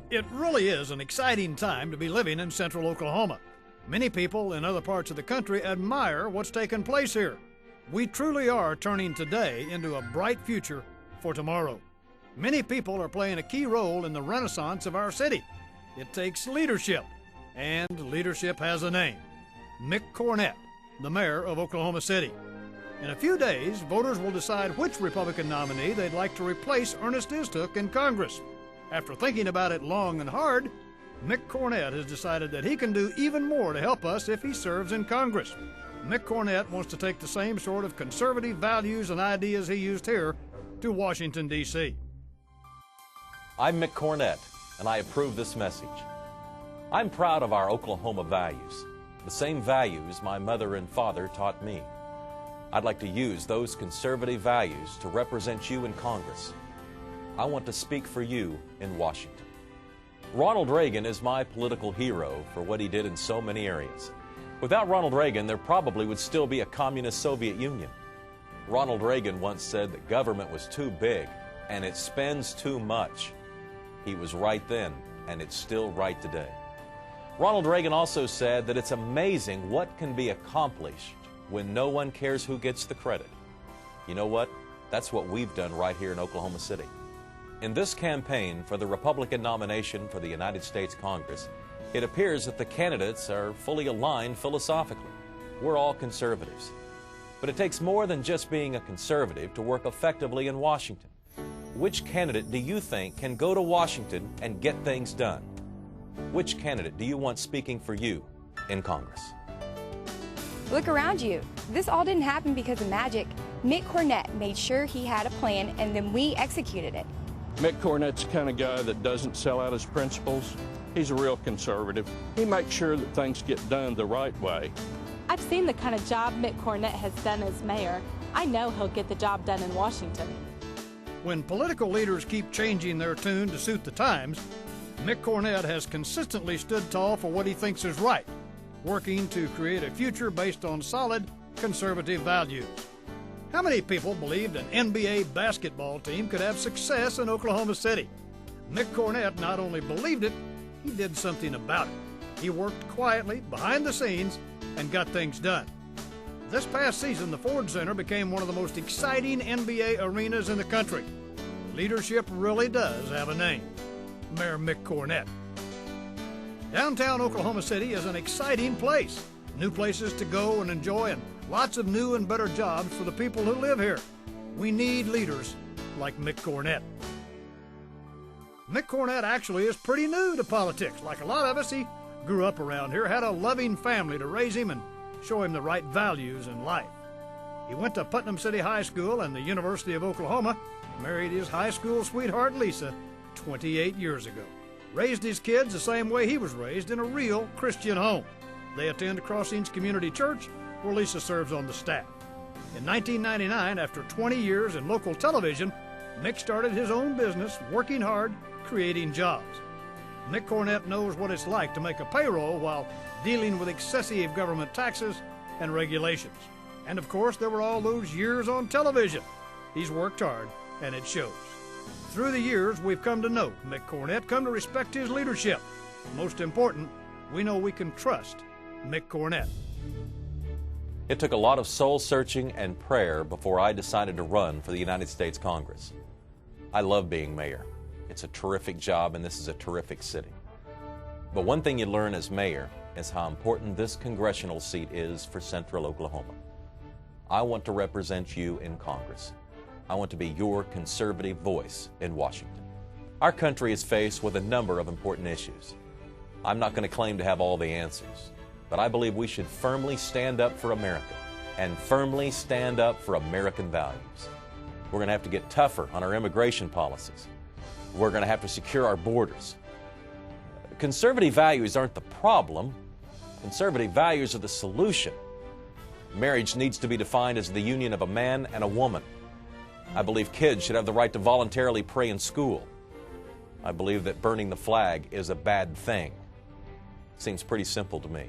It really is an exciting time to be living in central Oklahoma. Many people in other parts of the country admire what's taken place here. We truly are turning today into a bright future for tomorrow. Many people are playing a key role in the renaissance of our city. It takes leadership, and leadership has a name. Mick Cornett, the mayor of Oklahoma City. In a few days, voters will decide which Republican nominee they'd like to replace Ernest Istook in Congress. After thinking about it long and hard, Mick Cornett has decided that he can do even more to help us if he serves in Congress. Mick Cornett wants to take the same sort of conservative values and ideas he used here to Washington, D.C. I'm Mick Cornett, and I approve this message. I'm proud of our Oklahoma values, the same values my mother and father taught me. I'd like to use those conservative values to represent you in Congress. I want to speak for you in Washington. Ronald Reagan is my political hero for what he did in so many areas. Without Ronald Reagan, there probably would still be a communist Soviet Union. Ronald Reagan once said that government was too big and it spends too much. He was right then, and it's still right today. Ronald Reagan also said that it's amazing what can be accomplished when no one cares who gets the credit. You know what? That's what we've done right here in Oklahoma City. In this campaign for the Republican nomination for the United States Congress, it appears that the candidates are fully aligned philosophically. We're all conservatives. But it takes more than just being a conservative to work effectively in Washington. Which candidate do you think can go to Washington and get things done? Which candidate do you want speaking for you in Congress? Look around you. This all didn't happen because of magic. Mick Cornett made sure he had a plan, and then we executed it. Mick Cornett's the kind of guy that doesn't sell out his principles. He's a real conservative. He makes sure that things get done the right way. I've seen the kind of job Mick Cornett has done as mayor. I know he'll get the job done in Washington. When political leaders keep changing their tune to suit the times, Mick Cornett has consistently stood tall for what he thinks is right, working to create a future based on solid conservative values. How many people believed an NBA basketball team could have success in Oklahoma City? Mick Cornett not only believed it, he did something about it. He worked quietly behind the scenes and got things done. This past season, the Ford Center became one of the most exciting NBA arenas in the country. Leadership really does have a name. Mayor Mick Cornett. Downtown Oklahoma City is an exciting place. New places to go and enjoy, and lots of new and better jobs for the people who live here. We need leaders like Mick Cornett. Mick Cornett actually is pretty new to politics. Like a lot of us, he grew up around here, had a loving family to raise him and show him the right values in life. He went to Putnam City High School and the University of Oklahoma, married his high school sweetheart Lisa 28 years ago. Raised his kids the same way he was raised, in a real Christian home. They attend Crossings Community Church, where Lisa serves on the staff. In 1999, after 20 years in local television, Mick started his own business, working hard, creating jobs. Mick Cornett knows what it's like to make a payroll while dealing with excessive government taxes and regulations. And of course, there were all those years on television. He's worked hard, and it shows. Through the years, we've come to know Mick Cornett, come to respect his leadership. Most important, we know we can trust Mick Cornett. It took a lot of soul-searching and prayer before I decided to run for the United States Congress. I love being mayor. It's a terrific job, and this is a terrific city. But one thing you learn as mayor is how important this congressional seat is for central Oklahoma. I want to represent you in Congress. I want to be your conservative voice in Washington. Our country is faced with a number of important issues. I'm not going to claim to have all the answers, but I believe we should firmly stand up for America and firmly stand up for American values. We're going to have to get tougher on our immigration policies. We're going to have to secure our borders. Conservative values aren't the problem. Conservative values are the solution. Marriage needs to be defined as the union of a man and a woman. I believe kids should have the right to voluntarily pray in school. I believe that burning the flag is a bad thing. Seems pretty simple to me.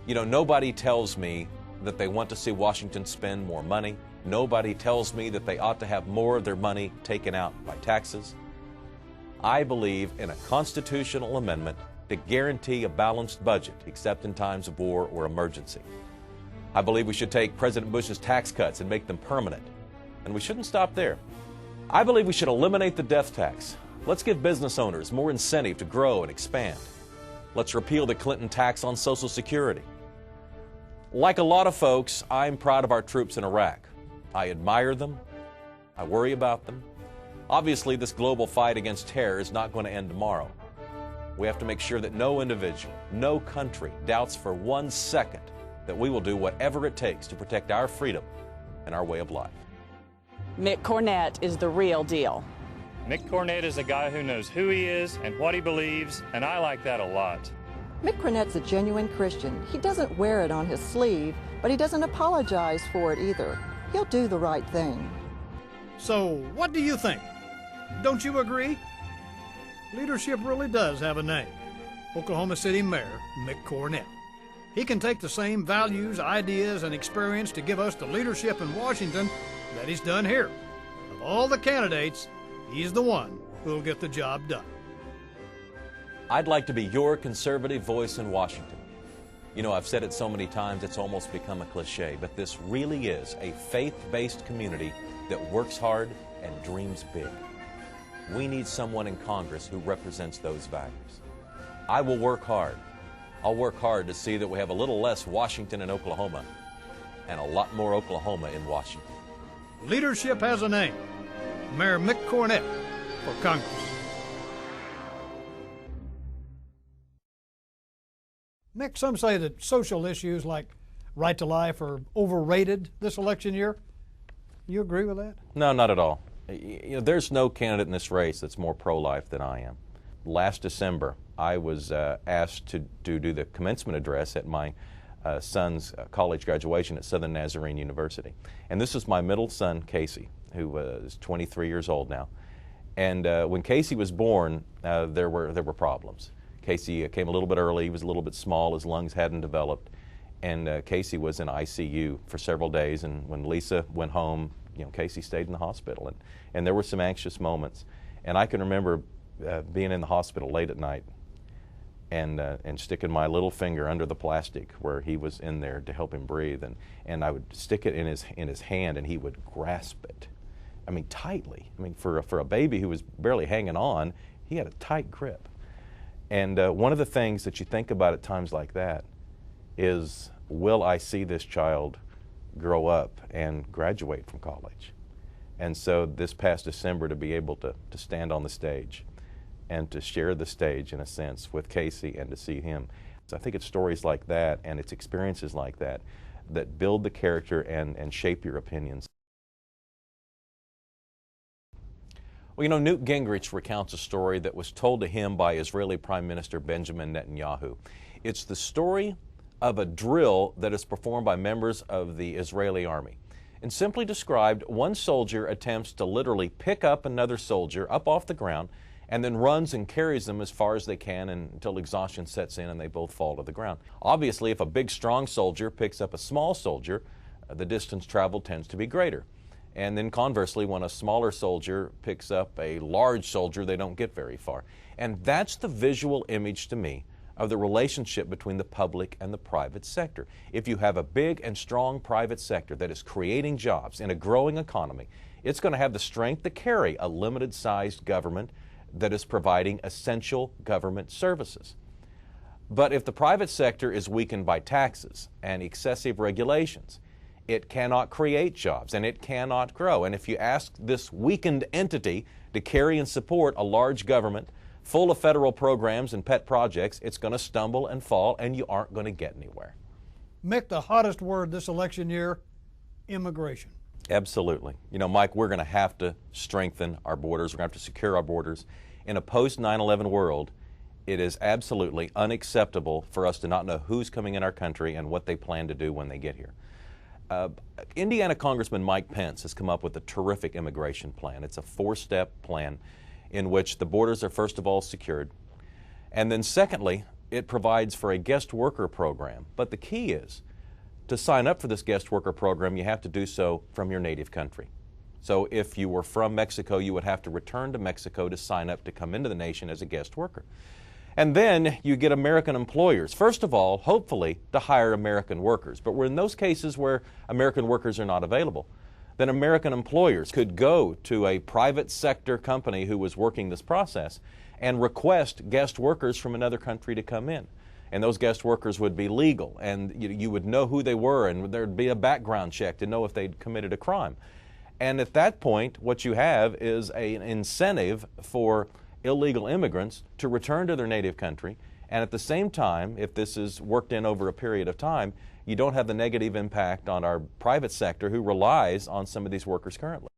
You know, nobody tells me that they want to see Washington spend more money. Nobody tells me that they ought to have more of their money taken out by taxes. I believe in a constitutional amendment to guarantee a balanced budget, except in times of war or emergency. I believe we should take President Bush's tax cuts and make them permanent. And we shouldn't stop there. I believe we should eliminate the death tax. Let's give business owners more incentive to grow and expand. Let's repeal the Clinton tax on Social Security. Like a lot of folks, I'm proud of our troops in Iraq. I admire them. I worry about them. Obviously, this global fight against terror is not going to end tomorrow. We have to make sure that no individual, no country doubts for 1 second that we will do whatever it takes to protect our freedom and our way of life. Mick Cornett is the real deal. Mick Cornett is a guy who knows who he is and what he believes, and I like that a lot. Mick Cornett's a genuine Christian. He doesn't wear it on his sleeve, but he doesn't apologize for it either. He'll do the right thing. So, what do you think? Don't you agree? Leadership really does have a name. Oklahoma City Mayor Mick Cornett. He can take the same values, ideas, and experience to give us the leadership in Washington that he's done here. Of all the candidates, he's the one who'll get the job done. I'd like to be your conservative voice in Washington. You know, I've said it so many times it's almost become a cliche, but this really is a faith-based community that works hard and dreams big. We need someone in Congress who represents those values. I will work hard. I'll work hard to see that we have a little less Washington in Oklahoma and a lot more Oklahoma in Washington. Leadership has a name. Mayor Mick Cornett for Congress. Mick, some say that social issues like right to life are overrated this election year. You agree with that? No, not at all. You know, there's no candidate in this race that's more pro-life than I am. Last December, I was asked to do the commencement address at my son's college graduation at Southern Nazarene University. And this is my middle son, Casey, who is 23 years old now. And when Casey was born, there were problems. Casey came a little bit early. He was a little bit small. His lungs hadn't developed. And Casey was in ICU for several days. And when Lisa went home, you know, Casey stayed in the hospital. And there were some anxious moments. And I can remember being in the hospital late at night and sticking my little finger under the plastic where he was in there to help him breathe. And I would stick it in his hand, and he would grasp it. I mean, tightly. I mean, for a baby who was barely hanging on, he had a tight grip. And one of the things that you think about at times like that is, will I see this child grow up and graduate from college? And so this past December, to be able to stand on the stage and to share the stage, in a sense, with Casey and to see him. So I think it's stories like that and it's experiences like that that build the character and shape your opinions. Well, you know, Newt Gingrich recounts a story that was told to him by Israeli Prime Minister Benjamin Netanyahu. It's the story of a drill that is performed by members of the Israeli army. And simply described, one soldier attempts to literally pick up another soldier up off the ground and then runs and carries them as far as they can until exhaustion sets in and they both fall to the ground. Obviously, if a big, strong soldier picks up a small soldier, the distance traveled tends to be greater. And then conversely, when a smaller soldier picks up a large soldier, they don't get very far. And that's the visual image to me of the relationship between the public and the private sector. If you have a big and strong private sector that is creating jobs in a growing economy, it's going to have the strength to carry a limited-sized government that is providing essential government services. But if the private sector is weakened by taxes and excessive regulations, it cannot create jobs and it cannot grow. And if you ask this weakened entity to carry and support a large government full of federal programs and pet projects, it's going to stumble and fall and you aren't going to get anywhere. Mick, the hottest word this election year, immigration. Absolutely. You know, Mike, we're going to have to strengthen our borders. We're going to have to secure our borders. In a post-9/11 world, it is absolutely unacceptable for us to not know who's coming in our country and what they plan to do when they get here. Indiana Congressman Mike Pence has come up with a terrific immigration plan. It's a 4-step plan in which the borders are first of all secured. And then secondly, it provides for a guest worker program. But the key is, to sign up for this guest worker program, you have to do so from your native country. So if you were from Mexico, you would have to return to Mexico to sign up to come into the nation as a guest worker. And then you get American employers, first of all, hopefully, to hire American workers. But in those cases where American workers are not available, then American employers could go to a private sector company who was working this process and request guest workers from another country to come in. And those guest workers would be legal, and you would know who they were, and there'd be a background check to know if they'd committed a crime. And at that point, what you have is an incentive for illegal immigrants to return to their native country, and at the same time, if this is worked in over a period of time, you don't have the negative impact on our private sector who relies on some of these workers currently.